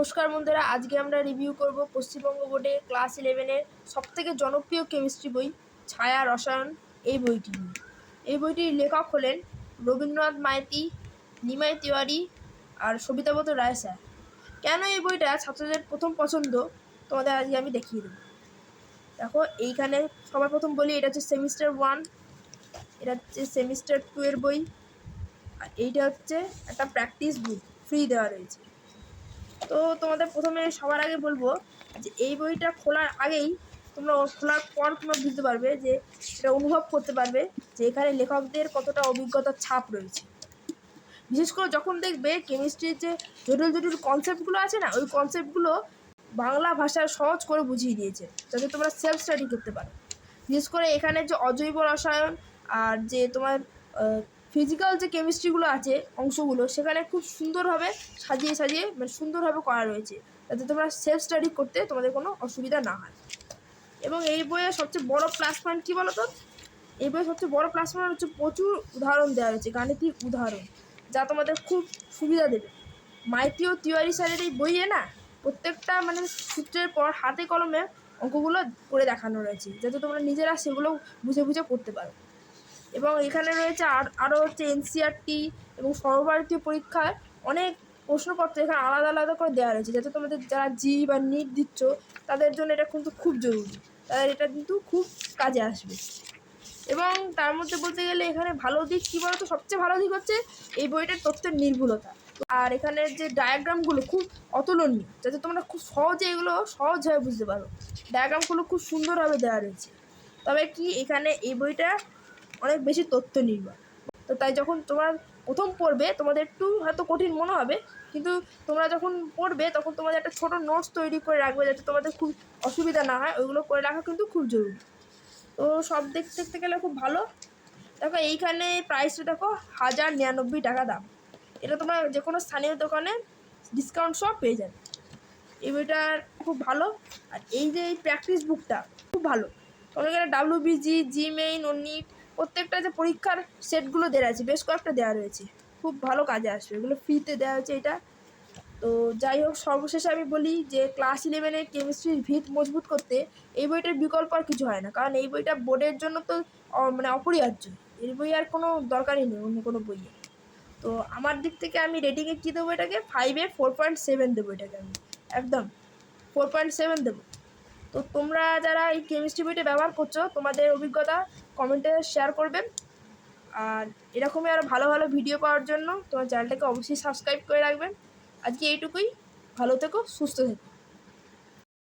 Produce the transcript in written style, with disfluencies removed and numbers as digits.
নমস্কার বন্ধুরা, আজকে আমরা রিভিউ করব পশ্চিমবঙ্গ বোর্ডে ক্লাস 11-এর সবথেকে জনপ্রিয় কেমিস্ট্রি বই ছায়া রসায়ন এই বইটি নিয়ে। এই বইটির লেখক হলেন রবীন্দ্রনাথ মাইতি, নিমাই তিওয়ারি আর সবিতাব্রত রায় স্যার। কেন এই বইটা ছাত্রদের প্রথম পছন্দ তোমাদের আজকে আমি দেখিয়ে দেবো। দেখো, এইখানে সবার প্রথম বলি, এটা হচ্ছে সেমিস্টার 1, এটা হচ্ছে সেমিস্টার 2 এর বই, আর এইটা হচ্ছে একটা প্র্যাকটিস বুক ফ্রি দেওয়া রয়েছে। তো তোমাদের প্রথমে সবার আগে বলবো যে এই বইটা খোলার আগেই তোমরা খোলার পর তোমরা বুঝতে পারবে যে এটা অনুভব করতে পারবে যে এখানে লেখকদের কতটা অভিজ্ঞতার ছাপ রয়েছে। বিশেষ করে যখন দেখবে কেমিস্ট্রির যে জটিল জটিল কনসেপ্টগুলো আছে না, ওই কনসেপ্টগুলো বাংলা ভাষায় সহজ করে বুঝিয়ে দিয়েছে যাতে তোমরা সেলফ স্টাডি করতে পারো। বিশেষ করে এখানে যে অজৈব রসায়ন আর যে তোমার ফিজিক্যাল যে কেমিস্ট্রিগুলো আছে অংশগুলো, সেখানে খুব সুন্দরভাবে সাজিয়ে সাজিয়ে সুন্দরভাবে করা রয়েছে যাতে তোমরা সেলফ স্টাডি করতে তোমাদের কোনো অসুবিধা না হয়। এবং এই বইয়ের সবচেয়ে বড় প্লাস পয়েন্ট কী বলো তো? এই বইয়ের সবচেয়ে বড় প্লাস পয়েন্ট হচ্ছে প্রচুর উদাহরণ দেওয়া রয়েছে, গাণিতিক উদাহরণ, যা তোমাদের খুব সুবিধা দেবে। মাইতি ও তিওয়ারি স্যারের এই বইয়ে না প্রত্যেকটা সূত্রের পর হাতে কলমে অঙ্কগুলো করে দেখানো রয়েছে যাতে তোমরা নিজেরা সেগুলো বুঝে বুঝে পড়তে পারো। এবং এখানে রয়েছে আরও হচ্ছে এনসিইআরটি এবং সর্বভারতীয় পরীক্ষায় অনেক প্রশ্নপত্র এখানে আলাদা আলাদা করে দেওয়া রয়েছে যাতে তোমাদের যারা জি বা নিট দিচ্ছ তাদের জন্য এটা কিন্তু খুব জরুরি, তাদের এটা কিন্তু খুব কাজে আসবে। এবং তার মধ্যে বলতে গেলে এখানে ভালো দিক কী বলতো, সবচেয়ে ভালো দিক হচ্ছে এই বইটার তথ্যের নির্ভুলতা। আর এখানের যে ডায়াগ্রামগুলো খুব অতুলনীয়, যাতে তোমরা খুব সহজে এগুলো সহজভাবে বুঝতে পারো। ডায়াগ্রামগুলো খুব সুন্দরভাবে দেওয়া রয়েছে। তবে কি এখানে এই বইটা অনেক বেশি তথ্য নির্ভর, তো তাই যখন তোমরা প্রথম পড়বে তোমাদের একটু হয়তো কঠিন মনে হবে, কিন্তু তোমরা যখন পড়বে তখন তোমাদের একটা ছোটো নোটস তৈরি করে রাখবে যাতে তোমাদের খুব অসুবিধা না হয়। ওইগুলো করে রাখা কিন্তু খুব জরুরি। তো সব দিক দেখতে গেলে খুব ভালো। দেখো এইখানে প্রাইসটা দেখো 1099 টাকা দাম। এটা তোমরা যে কোনো স্থানীয় দোকানে ডিসকাউন্ট সব পেয়ে যাবে। এই বইটা খুব ভালো। আর এই যে এই প্র্যাকটিস বুকটা খুব ভালো। তোমার এখানে WBG, জি মেইন ও নিট প্রত্যেকটা যে পরীক্ষার সেটগুলো দেওয়া আছে, বেশ কয়েকটা দেওয়া রয়েছে, খুব ভালো কাজে আসবে। এগুলো ফ্রিতে দেওয়া হয়েছে এটা। তো যাই হোক, সর্বশেষে আমি বলি যে ক্লাস 11-এর কেমিস্ট্রির ভিত মজবুত করতে এই বইটার বিকল্প আর কিছু হয় না, কারণ এই বইটা বোর্ডের জন্য তো অপরিহার্য। এই বই আর কোনো দরকারই নেই অন্য কোনো বইয়ে। তো আমার দিক থেকে আমি রেটিংয়ে কী দেবো, এটাকে 5-এ 4.7 দেবো। এটাকে আমি একদম 4.7 দেবো। তো তোমরা যারা এই কেমিস্ট্রি বইটা ব্যবহার করছো তোমাদের অভিজ্ঞতা কমেন্টে শেয়ার করবেন। আর এরকমই আরও ভালো ভালো ভিডিও পাওয়ার জন্য তোমার চ্যানেলটাকে অবশ্যই সাবস্ক্রাইব করে রাখবেন। আজকে এইটুকুই। ভালো থেকো, সুস্থ থেকো।